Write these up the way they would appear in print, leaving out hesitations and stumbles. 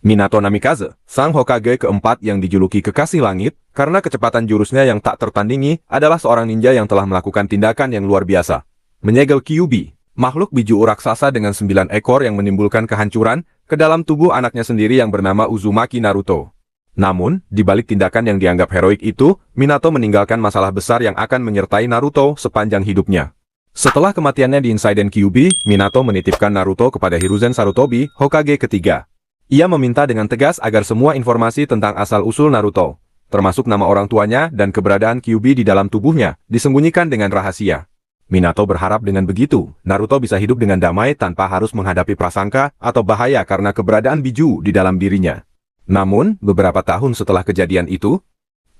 Minato Namikaze, sang Hokage keempat yang dijuluki Kekasih Langit, karena kecepatan jurusnya yang tak tertandingi, adalah seorang ninja yang telah melakukan tindakan yang luar biasa. Menyegel Kyuubi, makhluk biju raksasa dengan 9 ekor yang menimbulkan kehancuran ke dalam tubuh anaknya sendiri yang bernama Uzumaki Naruto. Namun, di balik tindakan yang dianggap heroik itu, Minato meninggalkan masalah besar yang akan menyertai Naruto sepanjang hidupnya. Setelah kematiannya di insiden Kyuubi, Minato menitipkan Naruto kepada Hiruzen Sarutobi, Hokage ketiga. Ia meminta dengan tegas agar semua informasi tentang asal-usul Naruto, termasuk nama orang tuanya dan keberadaan Kyuubi di dalam tubuhnya, disembunyikan dengan rahasia. Minato berharap dengan begitu, Naruto bisa hidup dengan damai tanpa harus menghadapi prasangka atau bahaya karena keberadaan biju di dalam dirinya. Namun, beberapa tahun setelah kejadian itu,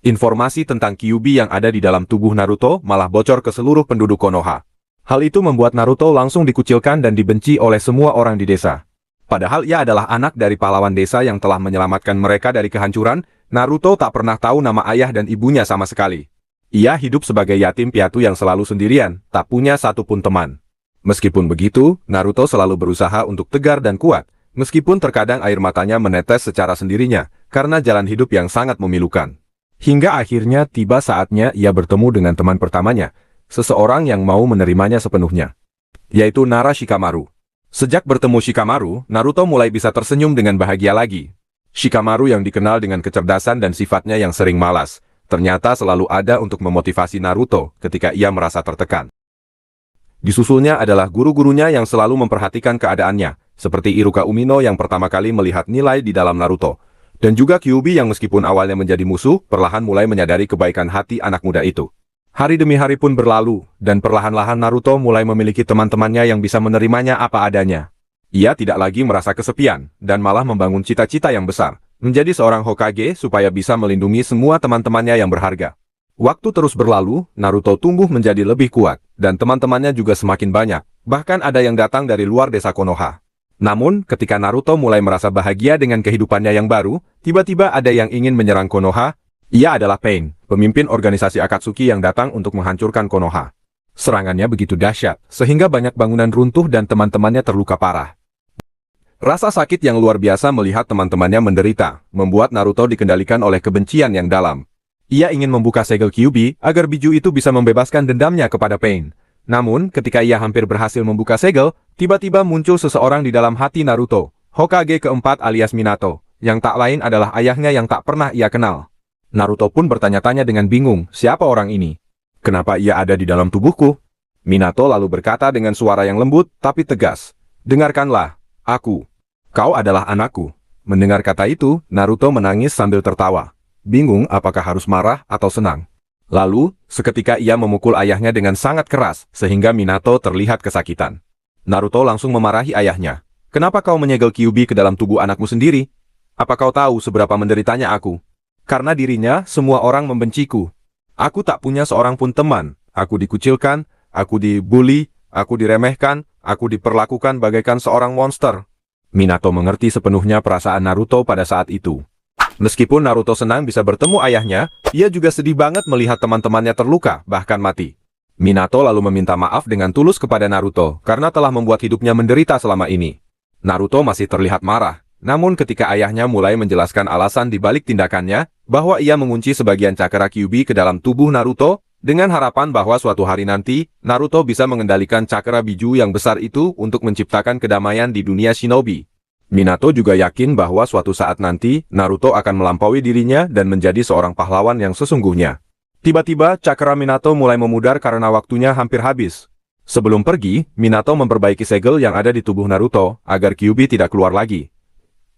informasi tentang Kyuubi yang ada di dalam tubuh Naruto malah bocor ke seluruh penduduk Konoha. Hal itu membuat Naruto langsung dikucilkan dan dibenci oleh semua orang di desa. Padahal ia adalah anak dari pahlawan desa yang telah menyelamatkan mereka dari kehancuran, Naruto tak pernah tahu nama ayah dan ibunya sama sekali. Ia hidup sebagai yatim piatu yang selalu sendirian, tak punya satupun teman. Meskipun begitu, Naruto selalu berusaha untuk tegar dan kuat, meskipun terkadang air matanya menetes secara sendirinya, karena jalan hidup yang sangat memilukan. Hingga akhirnya tiba saatnya ia bertemu dengan teman pertamanya, seseorang yang mau menerimanya sepenuhnya, yaitu Nara Shikamaru. Sejak bertemu Shikamaru, Naruto mulai bisa tersenyum dengan bahagia lagi. Shikamaru yang dikenal dengan kecerdasan dan sifatnya yang sering malas, ternyata selalu ada untuk memotivasi Naruto ketika ia merasa tertekan. Disusulnya adalah guru-gurunya yang selalu memperhatikan keadaannya, seperti Iruka Umino yang pertama kali melihat nilai di dalam Naruto, dan juga Kyuubi yang meskipun awalnya menjadi musuh, perlahan mulai menyadari kebaikan hati anak muda itu. Hari demi hari pun berlalu, dan perlahan-lahan Naruto mulai memiliki teman-temannya yang bisa menerimanya apa adanya. Ia tidak lagi merasa kesepian, dan malah membangun cita-cita yang besar, menjadi seorang Hokage supaya bisa melindungi semua teman-temannya yang berharga. Waktu terus berlalu, Naruto tumbuh menjadi lebih kuat, dan teman-temannya juga semakin banyak, bahkan ada yang datang dari luar desa Konoha. Namun, ketika Naruto mulai merasa bahagia dengan kehidupannya yang baru, tiba-tiba ada yang ingin menyerang Konoha. Ia adalah Pain, pemimpin organisasi Akatsuki yang datang untuk menghancurkan Konoha. Serangannya begitu dahsyat, sehingga banyak bangunan runtuh dan teman-temannya terluka parah. Rasa sakit yang luar biasa melihat teman-temannya menderita, membuat Naruto dikendalikan oleh kebencian yang dalam. Ia ingin membuka segel Kyuubi agar biju itu bisa membebaskan dendamnya kepada Pain. Namun, ketika ia hampir berhasil membuka segel, tiba-tiba muncul seseorang di dalam hati Naruto, Hokage keempat alias Minato, yang tak lain adalah ayahnya yang tak pernah ia kenal. Naruto pun bertanya-tanya dengan bingung, siapa orang ini? Kenapa ia ada di dalam tubuhku? Minato lalu berkata dengan suara yang lembut, tapi tegas. Dengarkanlah, aku. Kau adalah anakku. Mendengar kata itu, Naruto menangis sambil tertawa. Bingung apakah harus marah atau senang. Lalu, seketika ia memukul ayahnya dengan sangat keras, sehingga Minato terlihat kesakitan. Naruto langsung memarahi ayahnya. Kenapa kau menyegel Kyuubi ke dalam tubuh anakmu sendiri? Apa kau tahu seberapa menderitanya aku? Karena dirinya, semua orang membenciku. Aku tak punya seorang pun teman. Aku dikucilkan, aku dibully, aku diremehkan, aku diperlakukan bagaikan seorang monster. Minato mengerti sepenuhnya perasaan Naruto pada saat itu. Meskipun Naruto senang bisa bertemu ayahnya, ia juga sedih banget melihat teman-temannya terluka, bahkan mati. Minato lalu meminta maaf dengan tulus kepada Naruto, karena telah membuat hidupnya menderita selama ini. Naruto masih terlihat marah. Namun ketika ayahnya mulai menjelaskan alasan di balik tindakannya, bahwa ia mengunci sebagian cakra Kyuubi ke dalam tubuh Naruto, dengan harapan bahwa suatu hari nanti, Naruto bisa mengendalikan cakra biju yang besar itu untuk menciptakan kedamaian di dunia shinobi. Minato juga yakin bahwa suatu saat nanti, Naruto akan melampaui dirinya dan menjadi seorang pahlawan yang sesungguhnya. Tiba-tiba, cakra Minato mulai memudar karena waktunya hampir habis. Sebelum pergi, Minato memperbaiki segel yang ada di tubuh Naruto, agar Kyuubi tidak keluar lagi.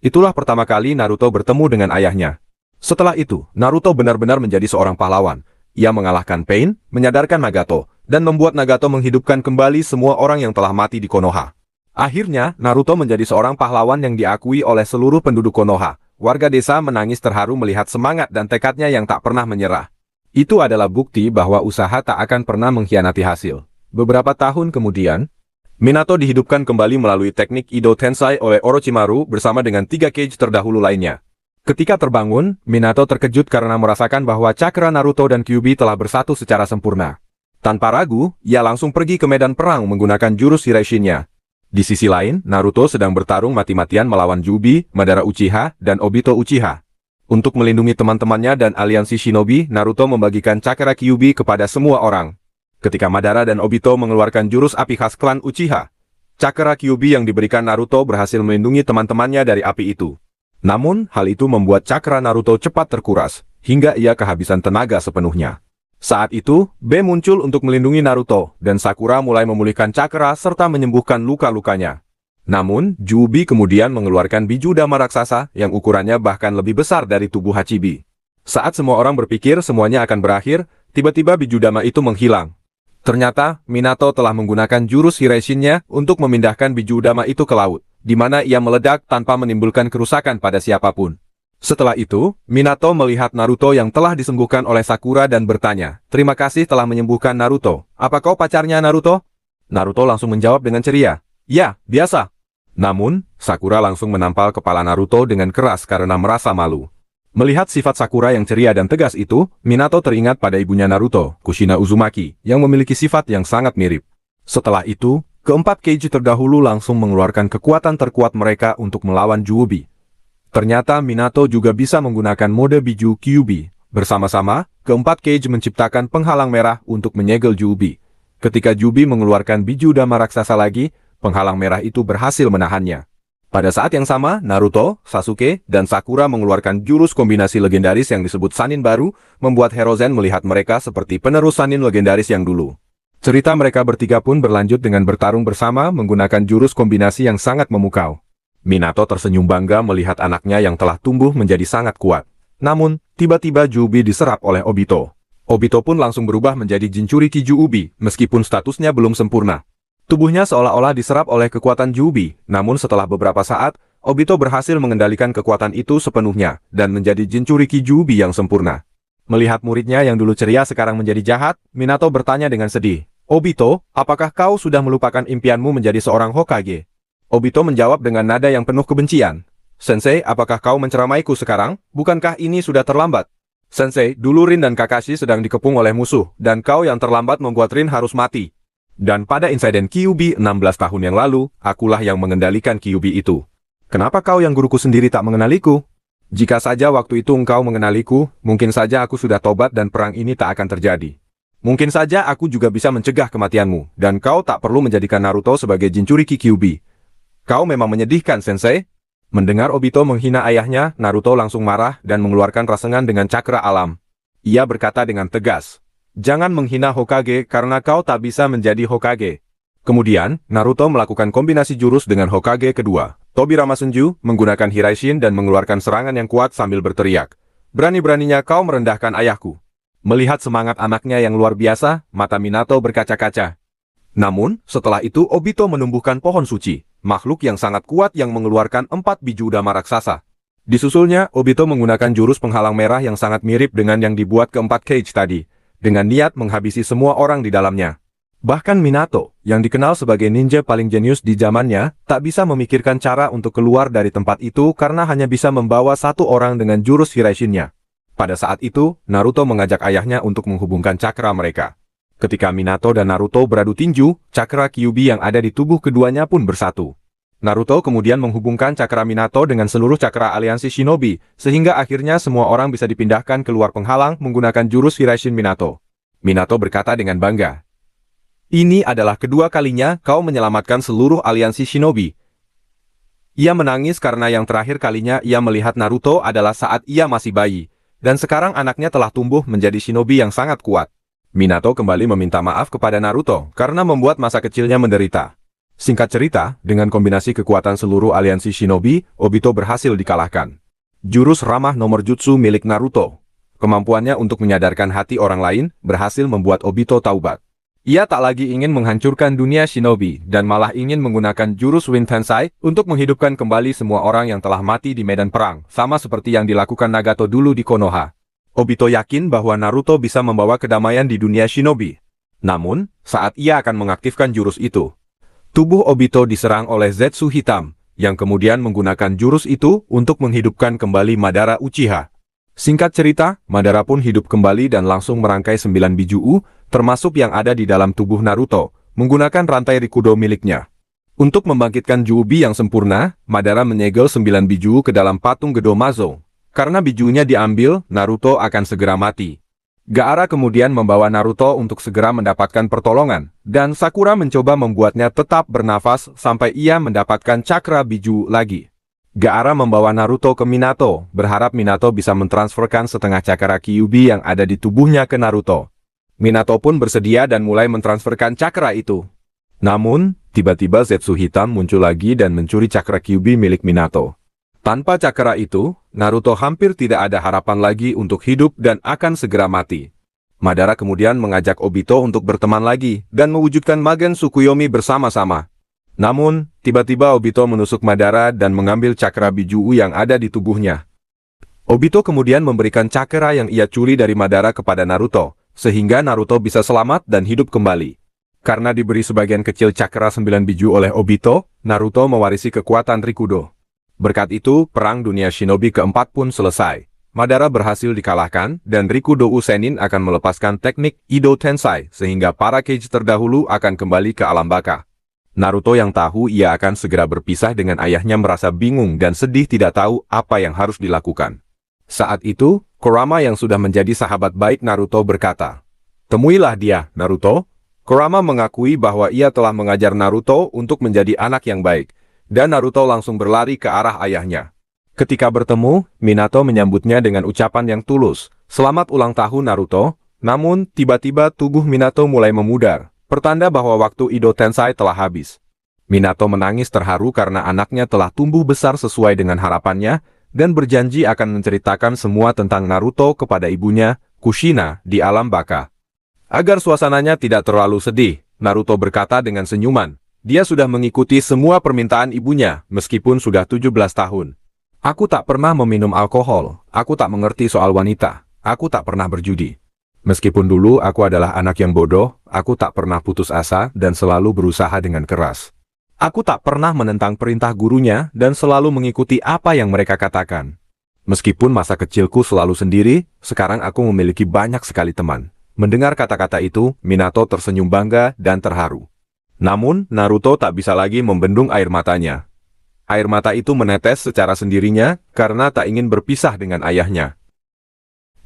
Itulah pertama kali Naruto bertemu dengan ayahnya. Setelah itu, Naruto benar-benar menjadi seorang pahlawan. Ia mengalahkan Pain, menyadarkan Nagato, dan membuat Nagato menghidupkan kembali semua orang yang telah mati di Konoha. Akhirnya, Naruto menjadi seorang pahlawan yang diakui oleh seluruh penduduk Konoha. Warga desa menangis terharu melihat semangat dan tekadnya yang tak pernah menyerah. Itu adalah bukti bahwa usaha tak akan pernah mengkhianati hasil. Beberapa tahun kemudian, Minato dihidupkan kembali melalui teknik Ido Tensai oleh Orochimaru bersama dengan 3 Kage terdahulu lainnya. Ketika terbangun, Minato terkejut karena merasakan bahwa cakra Naruto dan Kyuubi telah bersatu secara sempurna. Tanpa ragu, ia langsung pergi ke medan perang menggunakan jurus Hiraishin-nya. Di sisi lain, Naruto sedang bertarung mati-matian melawan Jubi, Madara Uchiha, dan Obito Uchiha. Untuk melindungi teman-temannya dan aliansi shinobi, Naruto membagikan cakra Kyuubi kepada semua orang. Ketika Madara dan Obito mengeluarkan jurus api khas klan Uchiha, cakra Kyuubi yang diberikan Naruto berhasil melindungi teman-temannya dari api itu. Namun, hal itu membuat cakra Naruto cepat terkuras, hingga ia kehabisan tenaga sepenuhnya. Saat itu, B muncul untuk melindungi Naruto, dan Sakura mulai memulihkan cakra serta menyembuhkan luka-lukanya. Namun, Jubi kemudian mengeluarkan biju dama raksasa yang ukurannya bahkan lebih besar dari tubuh Hachibi. Saat semua orang berpikir semuanya akan berakhir, tiba-tiba biju dama itu menghilang. Ternyata, Minato telah menggunakan jurus Hiraishin-nya untuk memindahkan biju dama itu ke laut, di mana ia meledak tanpa menimbulkan kerusakan pada siapapun. Setelah itu, Minato melihat Naruto yang telah disembuhkan oleh Sakura dan bertanya, "Terima kasih telah menyembuhkan Naruto. Apa kau pacarnya Naruto?" Naruto langsung menjawab dengan ceria, "Ya, biasa." Namun, Sakura langsung menampal kepala Naruto dengan keras karena merasa malu. Melihat sifat Sakura yang ceria dan tegas itu, Minato teringat pada ibunya Naruto, Kushina Uzumaki, yang memiliki sifat yang sangat mirip. Setelah itu, keempat Kage terdahulu langsung mengeluarkan kekuatan terkuat mereka untuk melawan Jubi. Ternyata Minato juga bisa menggunakan mode biju Kyuubi. Bersama-sama, keempat Kage menciptakan penghalang merah untuk menyegel Jubi. Ketika Jubi mengeluarkan biju dama raksasa lagi, penghalang merah itu berhasil menahannya. Pada saat yang sama, Naruto, Sasuke, dan Sakura mengeluarkan jurus kombinasi legendaris yang disebut Sannin baru, membuat Hiruzen melihat mereka seperti penerus Sannin legendaris yang dulu. Cerita mereka bertiga pun berlanjut dengan bertarung bersama menggunakan jurus kombinasi yang sangat memukau. Minato tersenyum bangga melihat anaknya yang telah tumbuh menjadi sangat kuat. Namun, tiba-tiba Jubi diserap oleh Obito. Obito pun langsung berubah menjadi Jinchuriki Juubi, meskipun statusnya belum sempurna. Tubuhnya seolah-olah diserap oleh kekuatan Jubi, namun setelah beberapa saat, Obito berhasil mengendalikan kekuatan itu sepenuhnya, dan menjadi Jinchuriki Juubi yang sempurna. Melihat muridnya yang dulu ceria sekarang menjadi jahat, Minato bertanya dengan sedih, "Obito, apakah kau sudah melupakan impianmu menjadi seorang Hokage?" Obito menjawab dengan nada yang penuh kebencian, "Sensei, apakah kau menceramaiku sekarang? Bukankah ini sudah terlambat? Sensei, dulu Rin dan Kakashi sedang dikepung oleh musuh, dan kau yang terlambat membuat Rin harus mati. Dan pada insiden Kyuubi 16 tahun yang lalu, akulah yang mengendalikan Kyuubi itu. Kenapa kau yang guruku sendiri tak mengenaliku? Jika saja waktu itu engkau mengenaliku, mungkin saja aku sudah tobat dan perang ini tak akan terjadi. Mungkin saja aku juga bisa mencegah kematianmu, dan kau tak perlu menjadikan Naruto sebagai Jinchuriki Kyuubi. Kau memang menyedihkan, Sensei." Mendengar Obito menghina ayahnya, Naruto langsung marah dan mengeluarkan rasengan dengan cakra alam. Ia berkata dengan tegas, "Jangan menghina Hokage karena kau tak bisa menjadi Hokage." Kemudian, Naruto melakukan kombinasi jurus dengan Hokage kedua, Tobirama Senju, menggunakan Hiraishin dan mengeluarkan serangan yang kuat sambil berteriak, "Berani-beraninya kau merendahkan ayahku." Melihat semangat anaknya yang luar biasa, mata Minato berkaca-kaca. Namun, setelah itu Obito menumbuhkan pohon suci, makhluk yang sangat kuat yang mengeluarkan 4 biju dama raksasa. Disusulnya, Obito menggunakan jurus penghalang merah yang sangat mirip dengan yang dibuat keempat Kage tadi, dengan niat menghabisi semua orang di dalamnya. Bahkan Minato, yang dikenal sebagai ninja paling jenius di zamannya, tak bisa memikirkan cara untuk keluar dari tempat itu karena hanya bisa membawa satu orang dengan jurus Hiraishin-nya. Pada saat itu, Naruto mengajak ayahnya untuk menghubungkan cakra mereka. Ketika Minato dan Naruto beradu tinju, cakra Kyuubi yang ada di tubuh keduanya pun bersatu. Naruto kemudian menghubungkan cakra Minato dengan seluruh cakra aliansi shinobi, sehingga akhirnya semua orang bisa dipindahkan keluar penghalang menggunakan jurus Hiraishin Minato. Minato berkata dengan bangga, "Ini adalah kedua kalinya kau menyelamatkan seluruh aliansi shinobi." Ia menangis karena yang terakhir kalinya ia melihat Naruto adalah saat ia masih bayi, dan sekarang anaknya telah tumbuh menjadi shinobi yang sangat kuat. Minato kembali meminta maaf kepada Naruto karena membuat masa kecilnya menderita. Singkat cerita, dengan kombinasi kekuatan seluruh aliansi shinobi, Obito berhasil dikalahkan. Jurus ramah nomor jutsu milik Naruto. Kemampuannya untuk menyadarkan hati orang lain, berhasil membuat Obito taubat. Ia tak lagi ingin menghancurkan dunia shinobi, dan malah ingin menggunakan jurus Wind Tensai untuk menghidupkan kembali semua orang yang telah mati di medan perang, sama seperti yang dilakukan Nagato dulu di Konoha. Obito yakin bahwa Naruto bisa membawa kedamaian di dunia shinobi. Namun, saat ia akan mengaktifkan jurus itu, tubuh Obito diserang oleh Zetsu hitam, yang kemudian menggunakan jurus itu untuk menghidupkan kembali Madara Uchiha. Singkat cerita, Madara pun hidup kembali dan langsung merangkai 9 biju termasuk yang ada di dalam tubuh Naruto, menggunakan rantai Rikudo miliknya. Untuk membangkitkan Juubi yang sempurna, Madara menyegel 9 biju ke dalam patung Gedomazo. Karena bijunya diambil, Naruto akan segera mati. Gaara kemudian membawa Naruto untuk segera mendapatkan pertolongan, dan Sakura mencoba membuatnya tetap bernafas sampai ia mendapatkan cakra biju lagi. Gaara membawa Naruto ke Minato, berharap Minato bisa mentransferkan setengah cakra Kyuubi yang ada di tubuhnya ke Naruto. Minato pun bersedia dan mulai mentransferkan cakra itu. Namun, tiba-tiba Zetsu hitam muncul lagi dan mencuri cakra Kyuubi milik Minato. Tanpa cakra itu, Naruto hampir tidak ada harapan lagi untuk hidup dan akan segera mati. Madara kemudian mengajak Obito untuk berteman lagi dan mewujudkan Magen Tsukuyomi bersama-sama. Namun, tiba-tiba Obito menusuk Madara dan mengambil cakra biju yang ada di tubuhnya. Obito kemudian memberikan cakra yang ia curi dari Madara kepada Naruto, sehingga Naruto bisa selamat dan hidup kembali. Karena diberi sebagian kecil cakra 9 biju oleh Obito, Naruto mewarisi kekuatan Rikudo. Berkat itu, perang dunia shinobi keempat pun selesai. Madara berhasil dikalahkan, dan Rikudo Usenin akan melepaskan teknik Ido Tensai, sehingga para Kage terdahulu akan kembali ke alam baka. Naruto yang tahu ia akan segera berpisah dengan ayahnya merasa bingung dan sedih tidak tahu apa yang harus dilakukan. Saat itu, Kurama yang sudah menjadi sahabat baik Naruto berkata, "Temuilah dia, Naruto." Kurama mengakui bahwa ia telah mengajar Naruto untuk menjadi anak yang baik, dan Naruto langsung berlari ke arah ayahnya. Ketika bertemu, Minato menyambutnya dengan ucapan yang tulus, "Selamat ulang tahun Naruto." Namun, tiba-tiba tubuh Minato mulai memudar, pertanda bahwa waktu Ido Tensai telah habis. Minato menangis terharu karena anaknya telah tumbuh besar sesuai dengan harapannya, dan berjanji akan menceritakan semua tentang Naruto kepada ibunya, Kushina, di alam baka. Agar suasananya tidak terlalu sedih, Naruto berkata dengan senyuman, dia sudah mengikuti semua permintaan ibunya, meskipun sudah 17 tahun. Aku tak pernah meminum alkohol, aku tak mengerti soal wanita, aku tak pernah berjudi. Meskipun dulu aku adalah anak yang bodoh, aku tak pernah putus asa dan selalu berusaha dengan keras. Aku tak pernah menentang perintah gurunya dan selalu mengikuti apa yang mereka katakan. Meskipun masa kecilku selalu sendiri, sekarang aku memiliki banyak sekali teman. Mendengar kata-kata itu, Minato tersenyum bangga dan terharu. Namun, Naruto tak bisa lagi membendung air matanya. Air mata itu menetes secara sendirinya karena tak ingin berpisah dengan ayahnya.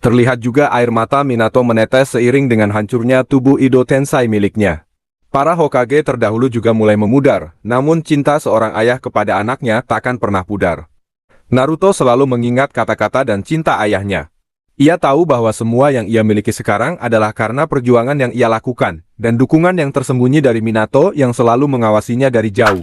Terlihat juga air mata Minato menetes seiring dengan hancurnya tubuh Ido Tensai miliknya. Para Hokage terdahulu juga mulai memudar, namun cinta seorang ayah kepada anaknya takkan pernah pudar. Naruto selalu mengingat kata-kata dan cinta ayahnya. Ia tahu bahwa semua yang ia miliki sekarang adalah karena perjuangan yang ia lakukan, dan dukungan yang tersembunyi dari Minato yang selalu mengawasinya dari jauh.